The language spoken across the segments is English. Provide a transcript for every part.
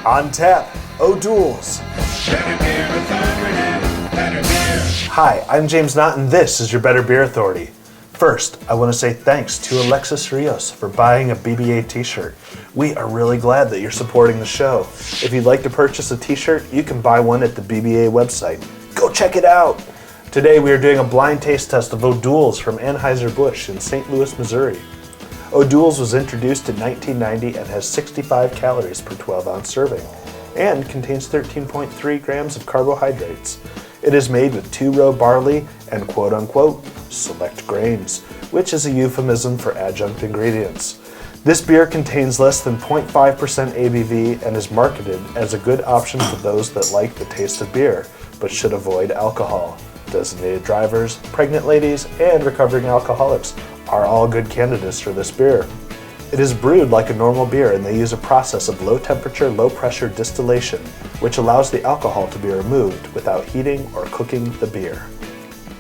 On tap, O'Doul's. Hi, I'm James Knott, and this is your Better Beer Authority. First, I want to say thanks to Alexis Rios for buying a BBA t-shirt. We are really glad that you're supporting the show. If you'd like to purchase a t-shirt, you can buy one at the BBA website. Go check it out! Today we are doing a blind taste test of O'Doul's from Anheuser Busch in St. Louis, Missouri. O'Doul's was introduced in 1990 and has 65 calories per 12-ounce serving and contains 13.3 grams of carbohydrates. It is made with two-row barley and quote-unquote select grains, which is a euphemism for adjunct ingredients. This beer contains less than 0.5% ABV and is marketed as a good option for those that like the taste of beer but should avoid alcohol. Designated drivers, pregnant ladies, and recovering alcoholics are all good candidates for this beer. It is brewed like a normal beer, and they use a process of low temperature, low pressure distillation, which allows the alcohol to be removed without heating or cooking the beer.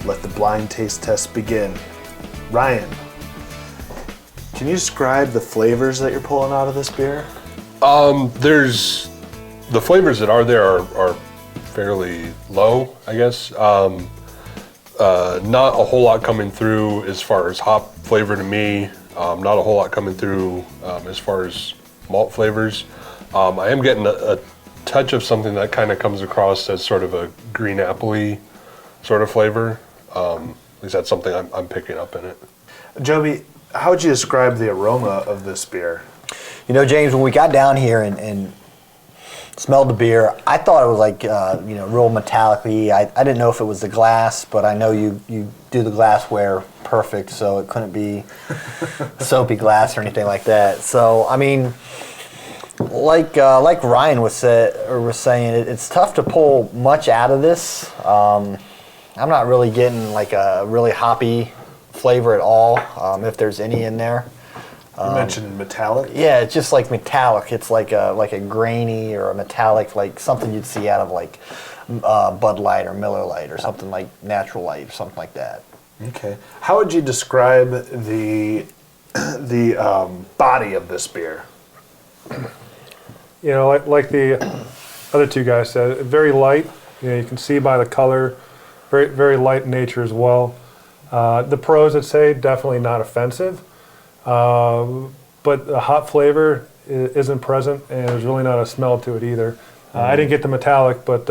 Let the blind taste test begin. Ryan, can you describe the flavors that you're pulling out of this beer? There's the flavors that are there are fairly low, I guess. Not a whole lot coming through as far as hop flavor to me. Not a whole lot coming through as far as malt flavors. I am getting a touch of something that kind of comes across as sort of a green apple-y sort of flavor. At least that's something I'm picking up in it. Joby, how would you describe the aroma of this beer? You know, James, when we got down here and smelled the beer, I thought it was like, real metallic-y. I didn't know if it was the glass, but I know you do the glassware perfect, so it couldn't be soapy glass or anything like that. So, I mean, like Ryan was saying, it's tough to pull much out of this. I'm not really getting like a really hoppy flavor at all, if there's any in there. You mentioned metallic? Yeah, it's just like metallic. It's like a grainy or a metallic, like something you'd see out of like Bud Light or Miller Light or something like Natural Light or something like that. Okay. How would you describe the body of this beer? You know, like the other two guys said, very light. You know, you can see by the color, very very light in nature as well. The pros, I'd say, definitely not offensive. But the hop flavor isn't present, and there's really not a smell to it either. I didn't get the metallic, but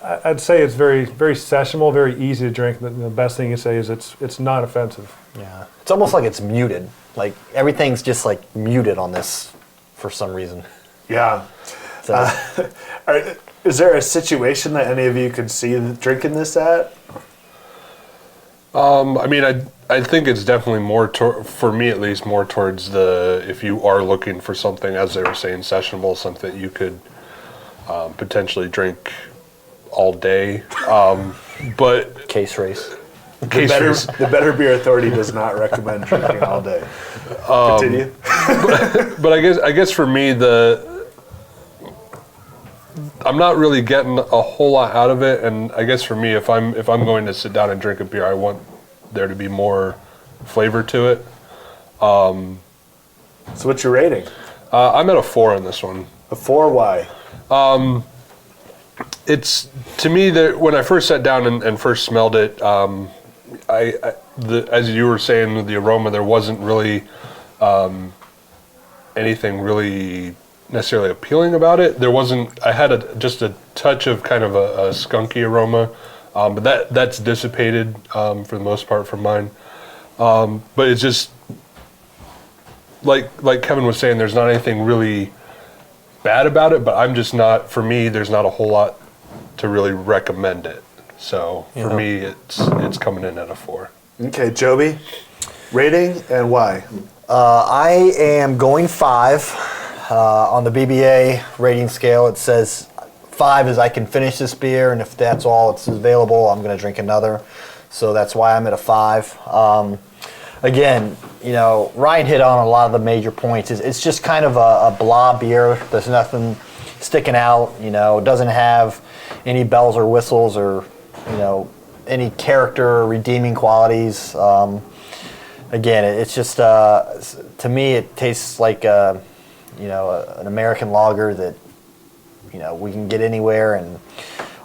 I'd say it's very, very sessionable, very easy to drink. The best thing you say is it's not offensive. Yeah, it's almost like it's muted. Like everything's just like muted on this for some reason. Yeah. So, Is there a situation that any of you could see drinking this at? I mean, I think it's definitely more, for me at least, more towards if you are looking for something, as they were saying, sessionable, something you could potentially drink all day. But case race. The Better Beer Authority does not recommend drinking all day. Continue. but I guess for me, I'm not really getting a whole lot out of it, and I guess for me, if I'm going to sit down and drink a beer, I want there to be more flavor to it. So what's your rating? I'm at a 4 on this one. A 4? Why? It's, to me, that when I first sat down and first smelled it, as you were saying, the aroma, there wasn't really anything really necessarily appealing about it. I had just a touch of kind of a skunky aroma, but that's dissipated for the most part from mine. But it's just like Kevin was saying, there's not anything really bad about it, but I'm just not, for me, there's not a whole lot to really recommend it. So for me, it's coming in at a 4. Okay, Joby, rating and why? I am going 5. On the BBA rating scale, it says 5 is I can finish this beer, and if that's all it's available, I'm going to drink another. So that's why I'm at a 5. Again, you know, Ryan hit on a lot of the major points. It's just kind of a blah beer. There's nothing sticking out. You know, it doesn't have any bells or whistles or, you know, any character or redeeming qualities. Again, it's just, to me, it tastes like, an American lager that we can get anywhere, and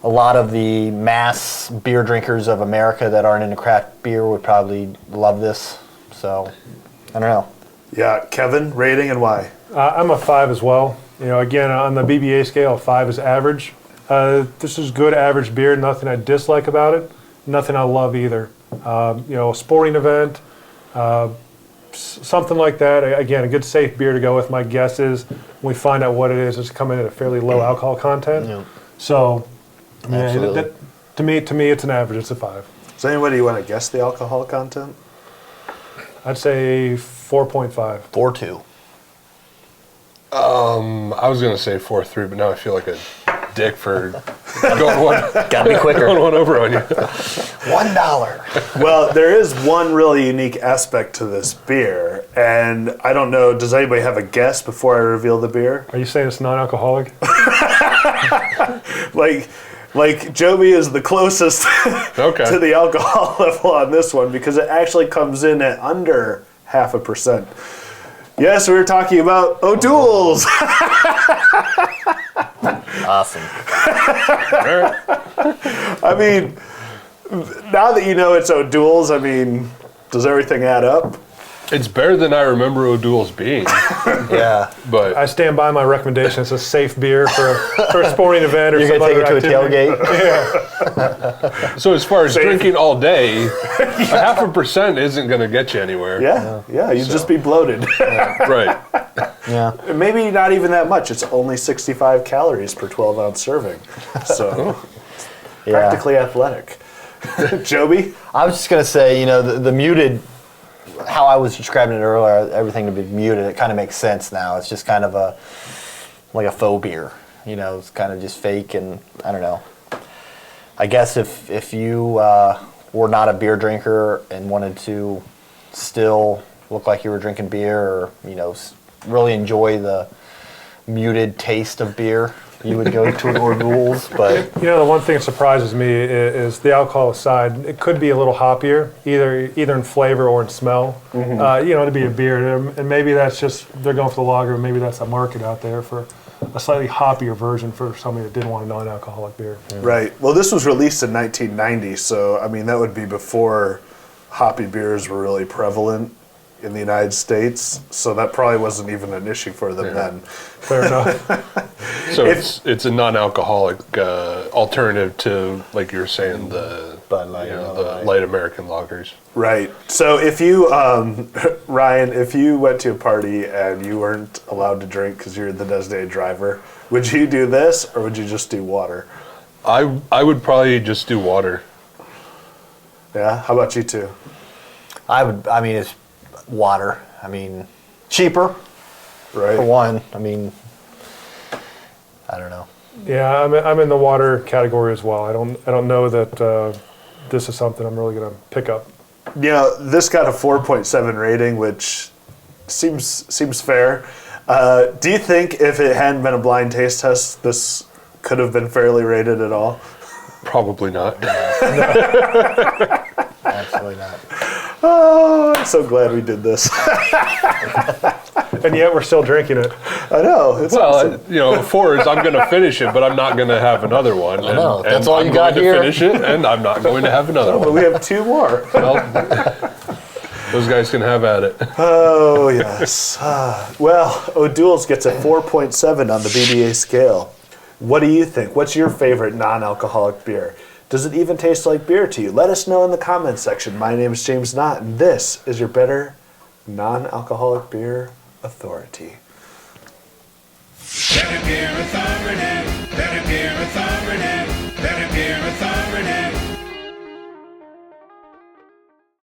a lot of the mass beer drinkers of America that aren't into craft beer would probably love this. So, I don't know. Yeah, Kevin, rating and why? I'm a 5 as well. Again, on the BBA scale, a 5 is average. This is good average beer. Nothing I dislike about it. Nothing I love either. A sporting event, something like that. Again, a good safe beer to go with. My guess is when we find out what it is, it's coming at a fairly low alcohol content. Yeah. So, Absolutely. to me, it's an average. It's a 5. Does anybody want to guess the alcohol content? I'd say 4.5. 4.2. I was gonna say 4.3, but now I feel like a dick for going one. Gotta be quicker. Going one over on you. $1. Well, there is one really unique aspect to this beer, and I don't know, does anybody have a guess before I reveal the beer? Are you saying it's non-alcoholic? Like Joby is the closest Okay. to the alcohol level on this one because it actually comes in at under 0.5%. Yes, we were talking about O'Doul's. Awesome. I mean, now that you know it's O'Doul's, I mean, does everything add up? It's better than I remember O'Doul's being, Yeah. but I stand by my recommendation. It's a safe beer for a sporting event or You're some going to take other it to a activity. tailgate? so as far as Safe. drinking all day, 0.5% isn't going to get you anywhere. Yeah, you'd just be bloated. Right. Yeah. Maybe not even that much. It's only 65 calories per 12-ounce serving. So, Yeah. practically athletic. Joby? I was just going to say, the muted, how I was describing it earlier, everything to be muted, it kind of makes sense now. It's just kind of like a faux beer. It's kind of just fake, and I don't know. I guess if you were not a beer drinker and wanted to still look like you were drinking beer, or really enjoy the muted taste of beer, you would go to an O'Doul's. But The one thing that surprises me is the alcohol aside. It could be a little hoppier, either in flavor or in smell. To be a beer, and maybe that's just they're going for the lager. Maybe that's a market out there for a slightly hoppier version for somebody that didn't want a non-alcoholic beer. Right. Well, this was released in 1990, so, I mean, that would be before hoppy beers were really prevalent in the United States, so that probably wasn't even an issue for them then. Fair enough. So it's a non-alcoholic alternative to, like you were saying, the Bud Light, the light American lagers. Right. So if you, Ryan, if you went to a party and you weren't allowed to drink because you're the designated driver, would you do this or would you just do water? I would probably just do water. Yeah. How about you two? it's water. Cheaper, Right. for one. I don't know. Yeah, I'm in the water category as well. I don't know that this is something I'm really going to pick up. This got a 4.7 rating, which seems fair. Do you think if it hadn't been a blind taste test, this could have been fairly rated at all? Probably not. Absolutely not. Oh, I'm so glad we did this. And yet we're still drinking it. I know. It's awesome. Well, 4 is I'm going to finish it, but I'm not going to have another one. I know, And that's all I'm you got going here. to finish it, and I'm not going to have another But one. we have 2 more. Well, those guys can have at it. Oh, yes. Well, O'Doul's gets a 4.7 on the BBA scale. What do you think? What's your favorite non-alcoholic beer? Does it even taste like beer to you? Let us know in the comments section. My name is James Knott, and this is your better non-alcoholic beer authority. Better Beer Authority.